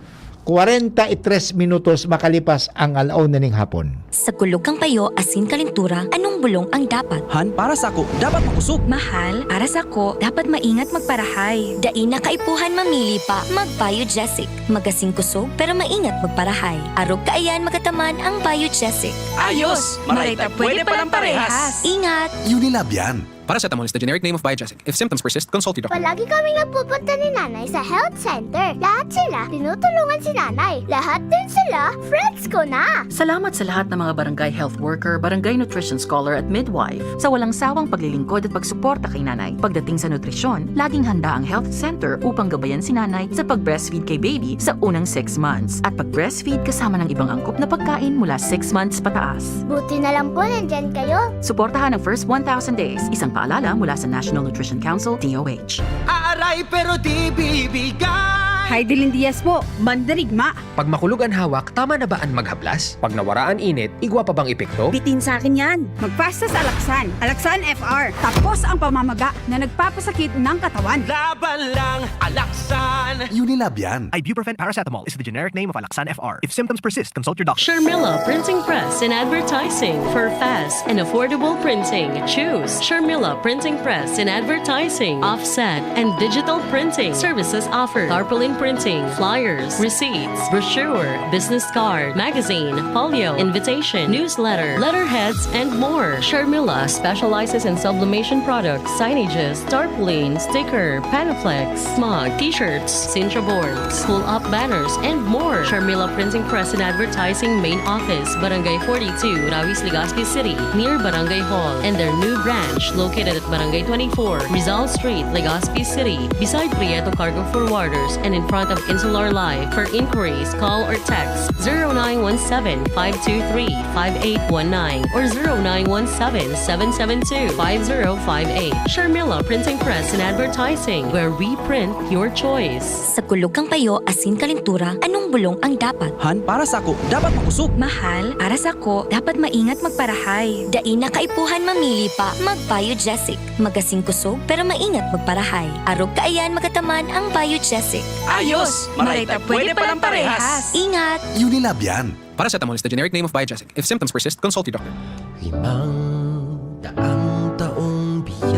43 minutos makalipas ang alauna ning hapon. Sa kulog kang payo, asin kalintura, anong bulong ang dapat? Han, para sa ako, dapat makusog. Mahal, para sa ako, dapat maingat magparahay. Dai na kaipuhan mamili pa, mag-Biogesic. Magasing kusog, pero maingat magparahay. Arog kaayan magataman ang Biogesic. Ayos! Marita, pwede palang parehas. Ingat! Unilab yan. Paracetamol is the generic name of Biogesic. If symptoms persist, consult your doctor. Palagi kami nagpupunta ni nanay sa health center. Lahat sila tinutulungan si nanay. Lahat din sila friends ko na. Salamat sa lahat ng mga barangay health worker, barangay nutrition scholar at midwife sa walang sawang paglilingkod at pagsuporta kay nanay. Pagdating sa nutrisyon, laging handa ang health center upang gabayan si nanay sa pag-breastfeed kay baby sa unang 6 months at pag-breastfeed kasama ng ibang angkop na pagkain mula 6 months pataas. Buti na lang po nandyan kayo. Suportahan ang first 1,000 days. Isang paalala mula sa National Nutrition Council, DOH. Aaray pero di bibigay. Heidelin Diaz po, mandarigma. Pag makulog ang hawak, tama na ba ang maghaplas? Pag nawaraan init, igwa pa bang epekto? Bitin sa akin yan. Magpasta sa Alaksan. Alaksan FR. Tapos ang pamamaga na nagpapasakit ng katawan. Laban lang, Alaksan. Unilab yan. Ibuprofen paracetamol is the generic name of Alaksan FR. If symptoms persist, consult your doctor. Sharmila Printing Press and Advertising for fast and affordable printing. Choose Sharmila Printing Press and Advertising, offset and digital printing services offered. Tarpaulin printing, flyers, receipts, brochure, business card, magazine, folio, invitation, newsletter, letterheads, and more. Sharmila specializes in sublimation products, signages, tarpaulin, sticker, panaflex, smug, t-shirts, cincha boards, pull-up banners, and more. Sharmila Printing Press and Advertising Main Office, Barangay 42, Rawis, Legazpi City, near Barangay Hall, and their new branch located at Barangay 24, Rizal Street, Legazpi City, beside Prieto Cargo Forwarders, and in front of Insular Live. For inquiries, call or text 0917-523-5819 or 0917-772-5058. Sharmila Printing Press and Advertising, where we print your choice. Sa kulog kang payo, asin kalintura, anong bulong ang dapat? Han, para sa ako, dapat makusog. Mahal, para sa ko, dapat maingat magparahay. Dain na kaipuhan mamili pa, mag-Biogesic. Magasing kusog, pero maingat magparahay. Arog kaayan magataman ang Biogesic. Ayos! Marayta, pwede palang parehas. Ingat! Unilab yan. Paracetamol is the generic name of Biogesic. If symptoms persist, consult your doctor.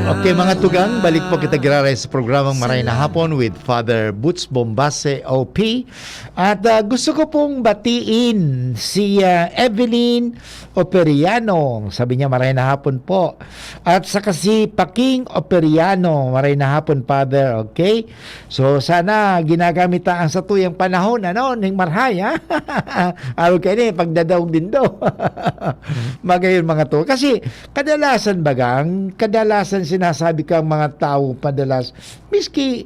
Okay mga tugang, balik po kita giraray sa programang Maray na Hapon with Father Boots Bombase OP. At gusto ko pong batiin si Evelyn Operiano. Sabi niya Maray na Hapon po. At saka si Paking Operiano, Maray na Hapon Father. Okay? So sana ginagamit ang sa tuyang panahon ning marhay ha. Araw kayo ni pagdadaog din do. Magayon mga to. Kasi kadalasan sinasabi kang mga tao padalas, miski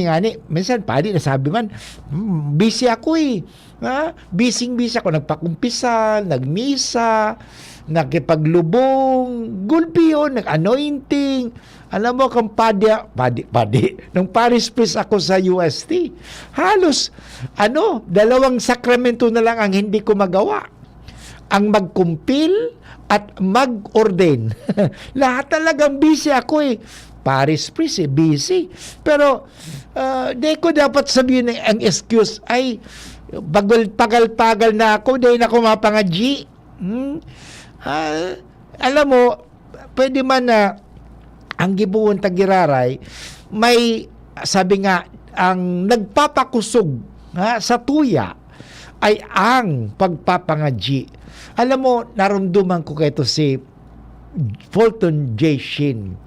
nga ni, minsan padi nasabi man, busy ako busy ako, nagpakumpisal, nagmisa, nakipaglubong, gulpi yun, nag-anointing, alam mo kung padi, nung Paris Priest ako sa UST, halos, 2 sakramento na lang ang hindi ko magawa. Ang magkumpil at mag-ordain. Lahat talagang busy ako Paris Priest busy. Pero di ko dapat sabihin ang excuse ay pagal-pagal na ako, di na ako mapangadji. Alam mo, pwede man na ang gibuon tagiraray, may sabi nga, ang nagpapakusog sa tuya ay ang pagpapangadji. Alam mo, naramdaman ko kay ito si Fulton J. Sheen.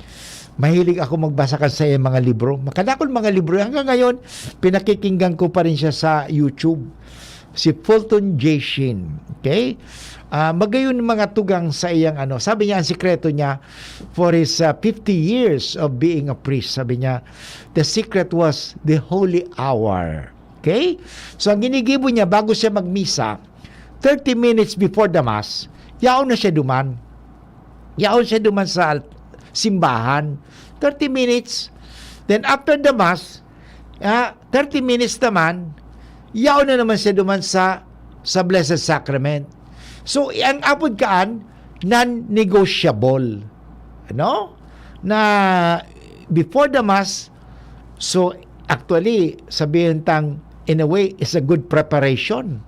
Mahilig ako magbasa sa iyang mga libro. Makadakol mga libro. Hanggang ngayon, pinakikinggan ko pa rin siya sa YouTube. Si Fulton J. Sheen. Okay? Magayon mga tugang sa iyang Sabi niya, ang sikreto niya for his 50 years of being a priest. Sabi niya, the secret was the holy hour. Okay? So, ang ginigibo niya bago siya magmisa, 30 minutes before the Mass, yaon na siya duman. Yaon siya duman sa simbahan. 30 minutes. Then after the Mass, 30 minutes naman, yaon na naman siya duman sa Blessed Sacrament. So, ang apod kaan, non-negotiable. Na before the Mass, so actually, sabihin tang, in a way, is a good preparation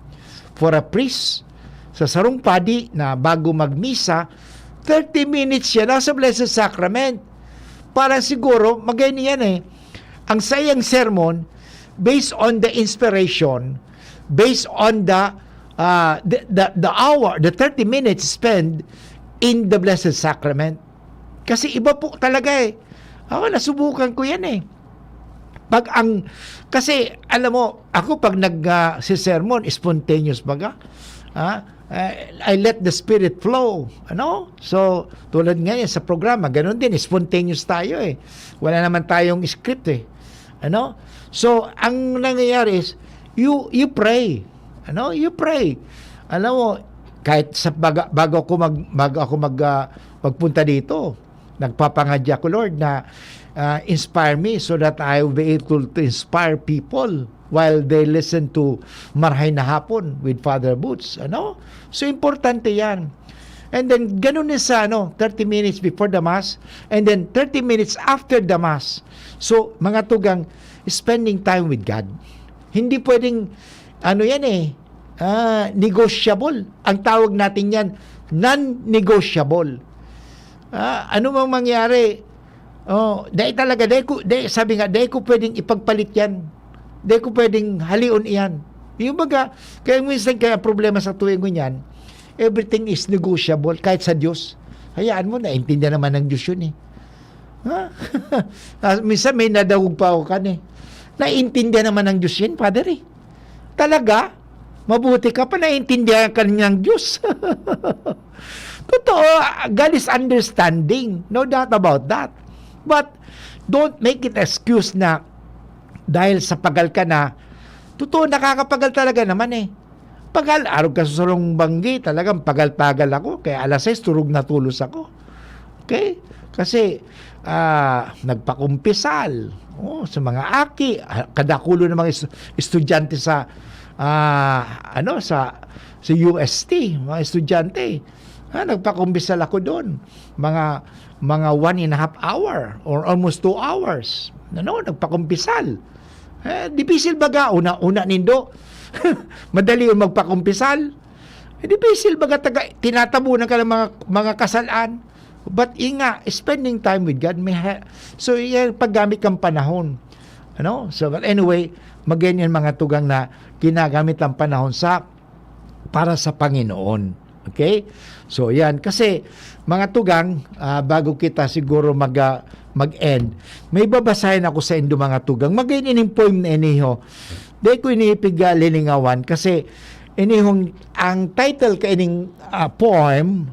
for a priest sa sarong padi na bago magmisa, 30 minutes siya nasa Blessed Sacrament. Para siguro, magayon yan ang sayang sermon, based on the inspiration, based on the hour, the 30 minutes spent in the Blessed Sacrament. Kasi iba po talaga eh. Ako, nasubukan ko yan eh. Kasi, alam mo, ako pag nag-sermon, spontaneous baga. I let the Spirit flow. Ano? So, tulad ngayon sa programa, ganun din, spontaneous tayo eh. Wala naman tayong script eh. Ano? So, ang nangyayari is, you pray. Ano? You pray. Alam mo, kahit sa bago ako magpunta dito, nagpapangadya ko, Lord, na inspire me so that I will be able to inspire people while they listen to Marhay na Hapon with Father Boots. Ano? So, importante yan. And then, ganun din sa 30 minutes before the Mass, and then 30 minutes after the Mass. So, mga tugang, spending time with God. Hindi pwedeng, yan eh, negotiable. Ang tawag natin yan, non-negotiable. Ano mang mangyari, sabi nga, dahil ko pwedeng ipagpalit yan. Dahil ko pwedeng halion iyan. Yung baga, kaya minsan kaya problema sa tuwing yan, everything is negotiable, kahit sa Diyos. Hayaan mo, naintindihan naman ng Diyos yun eh. Minsan may nadawog pa ako naintindihan naman ng Diyos yan, Father eh. Talaga, mabuti ka pa, naintindihan ka ng Diyos. Totoo, God is understanding. No doubt about that. But, don't make it excuse na dahil sa pagal ka na, totoo, nakakapagal talaga naman eh. Pagal, araw ka sa sarong banggi, talagang pagal-pagal ako. Kaya alas 6, turog na tulos ako. Okay? Kasi, nagpakumpisal. Sa mga aki, kadakulo ng mga estudyante sa UST, mga estudyante. Nagpakumpisal ako doon. Mga 1.5 hour or almost 2 hours. Nagpakumpisal. Dipisil baga, una nindo. Madali yung magpakumpisal. Dipisil baga, tinatabunan ka ng mga kasalaan. But spending time with God, so yan, paggamit kang panahon. So, but anyway, maganyan mga tugang na ginagamit ang panahon para sa Panginoon. Okay? So, yan. Kasi, mga tugang, bago kita siguro mag-end, may babasahin ako sa indo mga tugang. Magayin ining poem na iniho. Dahil ko inipig lilingawan kasi ang title ka ining poem,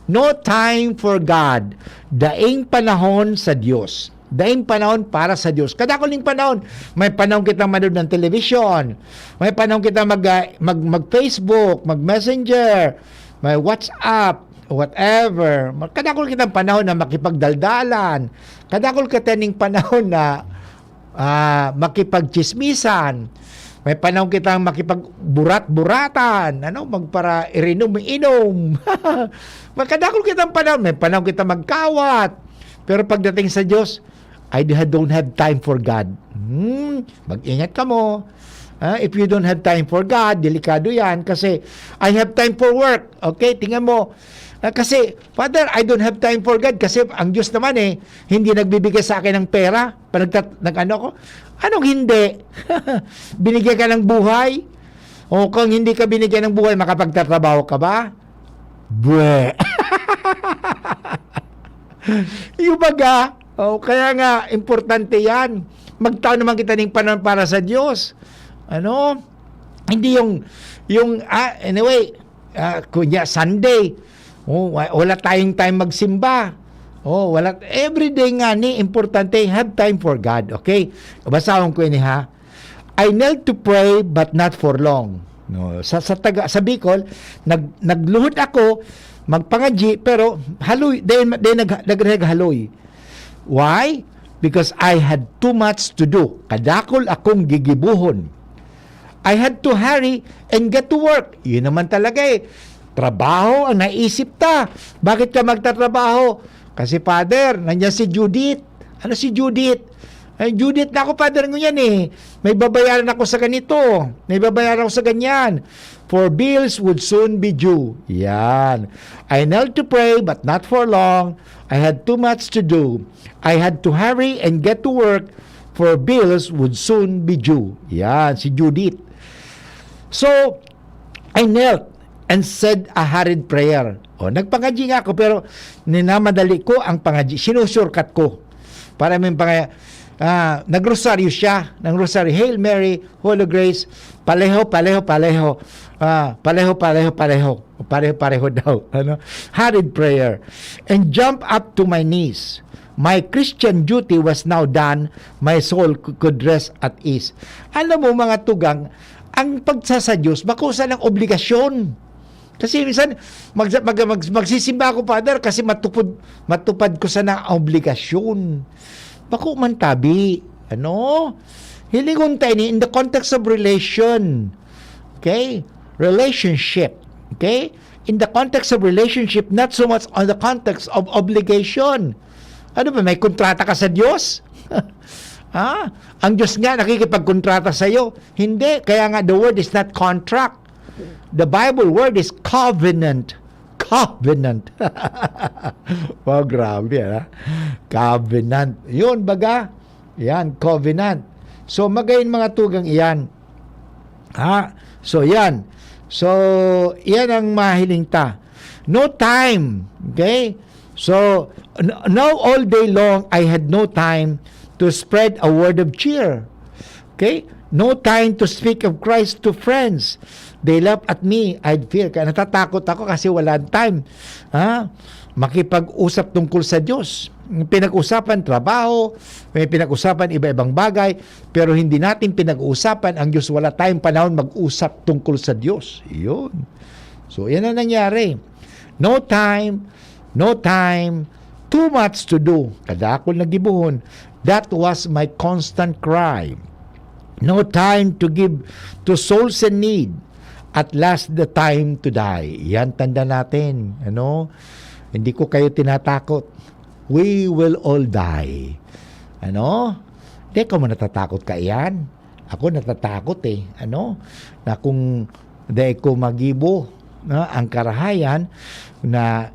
No Time for God. Daing panahon sa Diyos. Daing panahon para sa Diyos. Kadakuling panahon. May panahon kitang manood ng television. May panahon kitang mag-Facebook, mag-messenger, may WhatsApp, whatever. Kadakul kitang panahon na makipagdaldalan. Kadakul kitaning panahon na makipagchismisan. May panahon kitang makipagburat-buratan, magpara irinom-inom. Kadakul kitang panahon, may panahon kitang magkawat. Pero pagdating sa Diyos, I don't have time for God. Mag-ingat ka mo. If you don't have time for God, delikado yan kasi I have time for work. Okay, tingnan mo. Kasi, Father, I don't have time for God kasi ang Diyos naman hindi nagbibigay sa akin ng pera. Ko. Anong hindi? Binigyan ka ng buhay? O kung hindi ka binigyan ng buhay, makapagtatrabaho ka ba? Bwe! Yung baga, kaya nga, importante yan. Magtaon naman kita ng panahon para sa Diyos. Hindi anyway, kunya Sunday, wala tayong time magsimba. Everyday nga importante, have time for God. Okay? Basahon ko ini ha. I knelt to pray but not for long. Sa Bicol, nagluhod ako, magpangadji, pero haloy, naghaloy. Why? Because I had too much to do. Kadakol akong gigibuhon. I had to hurry and get to work. Yun naman talaga trabaho ang naisip ta. Bakit ka magtatrabaho? Kasi Father, nandiyan si Judith. Ano si Judith? Judith na ako, Father, ngunyan may babayaran ako sa ganito. May babayaran ako sa ganyan. For bills would soon be due. Yan. I knelt to pray but not for long. I had too much to do. I had to hurry and get to work for bills would soon be due. Yan, si Judith. So, I knelt. and said a hurried prayer. O, nagpangadji nga ako, pero ninamadali ko ang pangadji. Sinusurkat ko. Para may nagrosaryo siya. Ng rosaryo, Hail Mary, Full of Grace, paleho, paleho, paleho. Paleho, paleho, paleho. Pareho-pareho daw. Hurried prayer. And jump up to my knees. My Christian duty was now done. My soul could rest at ease. Alam mo mga tugang, ang pagsasa Diyos, bakusa ng obligasyon. Kasi minsan, magsisimba ako, Father, kasi matupad ko sa na obligasyon. Bako man tabi. Hilingon tayo in the context of relation. Okay? Relationship. Okay? In the context of relationship, not so much on the context of obligation. Ano ba, may kontrata ka sa Diyos? Ang Diyos nga nakikipagkontrata sa iyo. Hindi. Kaya nga, the word is not contract. The Bible word is covenant. Covenant. Wow, grabe. Covenant. Yun, baga. Yan, covenant. So, magayon mga tugang iyan. So, yan. So, yan ang mahiling ta. No time. Okay? So, now all day long, I had no time to spread a word of cheer. Okay? No time to speak of Christ to friends. They laugh at me. I'd fear. Kaya natatakot ako kasi wala time. Makipag-usap tungkol sa Diyos. Pinag-usapan trabaho, may pinag-usapan iba-ibang bagay, pero hindi natin pinag-usapan ang Diyos. Wala tayong panahon mag-usap tungkol sa Diyos. Yun. So, yan ang nangyari. No time, too much to do. Kada ako nagibuhon. That was my constant cry. No time to give to souls in need. At last the time to die. Yan, tanda natin. Hindi ko kayo tinatakot. We will all die. Hindi ko mo natatakot ka yan. Ako natatakot na kung dahil ko magibo ang karahayan na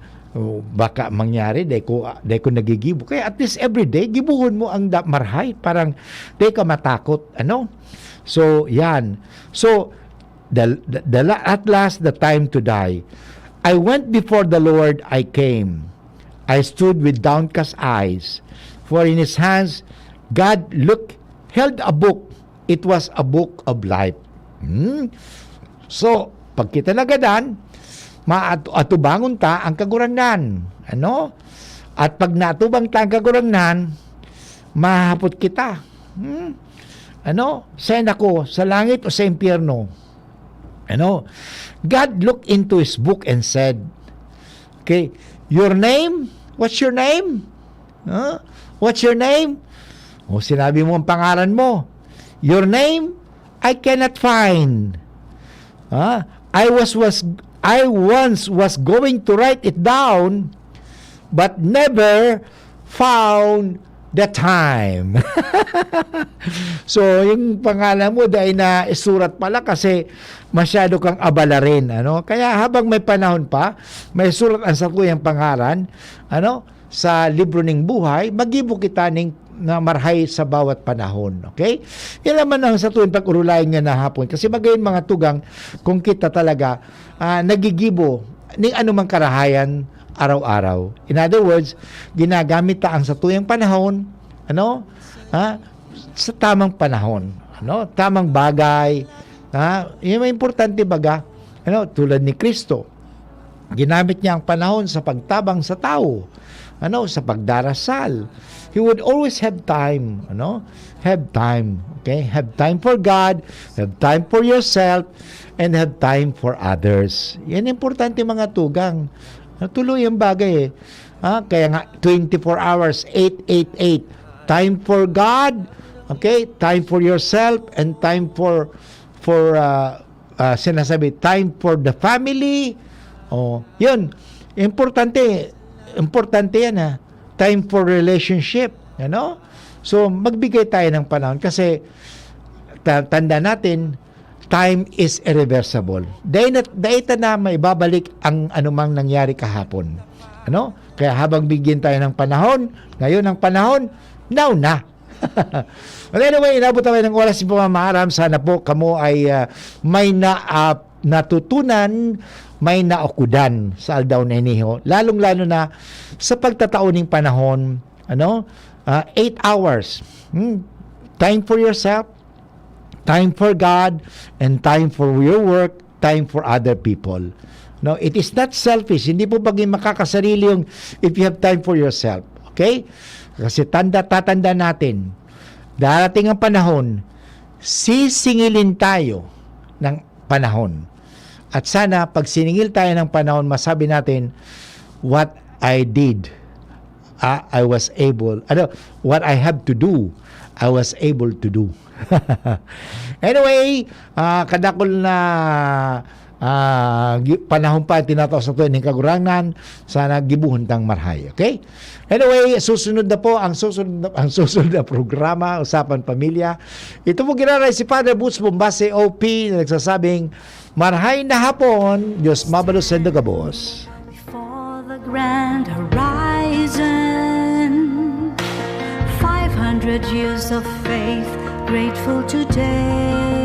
baka mangyari dahil ko nagigibo. Kaya at least every day, gibuhon mo ang marhay. Parang di ka matakot. So, yan. So, at last, the time to die. I went before the Lord, I came. I stood with downcast eyes. For in his hands, God held a book. It was a book of life. So, pag kita nagadan, maatubangon ta ang kagurangnan. At pag natubang ta ang kagurangnan, mahapot kita. Send ako sa langit o sa impyerno. God looked into his book and said, okay, your name? What's your name? What's your name? Sinabi mo ang pangalan mo. Your name? I cannot find. I once was going to write it down, but never found the time. So, yung pangalan mo dahil na isurat pala kasi masyado kang abala rin. Kaya habang may panahon pa, may surat ang sakuyang pangalan, sa libro ng buhay, magibo kita na marhay sa bawat panahon. Okay? Yan naman ang sa tuwing pag-urulayan nga na hapon. Kasi magayon mga tugang, kung kita talaga nagigibo ng anumang karahayan araw-araw. In other words, ginagamit ta ang sa tuyang panahon, sa tamang panahon, tamang bagay, yung importante baga, tulad ni Kristo, ginamit niya ang panahon sa pagtabang sa tao, sa pagdarasal. He would always have time, have time, okay? Have time for God, have time for yourself, and have time for others. Yan importante mga tugang. Tuloy ang bagay kaya nga 24 hours 888 time for God, okay, time for yourself, and time for sinasabi time for the family. Yun importante yan time for relationship, so magbigay tayo ng panahon kasi tanda natin time is irreversible. Dahil na maibabalik ang anumang nangyari kahapon. Kaya habang bigyan tayo ng panahon, ngayon ang panahon, now na. Well, anyway, inabot tayo ng oras ng pamamaharam. Sana po kamo ay may natutunan, may naukudan sa aldaw na iniho. Lalong-lalo na sa pagtataoning panahon, 8 hours. Time for yourself, time for God, and time for your work, time for other people. No, it is not selfish. Hindi po bagay makakasarili yung if you have time for yourself. Okay? Kasi tatanda natin, darating ang panahon, sisingilin tayo ng panahon. At sana, pag siningil tayo ng panahon, masabi natin, what I did, I was able, what I have to do, I was able to do. Anyway, kadakol na panahon pa tinataw sa tuwing kagurangan, sana gibuhon tang marhay. Okay? Anyway, susunod na po ang susunod na programa, Usapan Pamilya. Ito po ginaray si Father Boots Bombase OP na nagsasabing, marhay na hapon, Diyos mabalos sa Gabos. For the grand horizon, 500 years of faith, grateful today.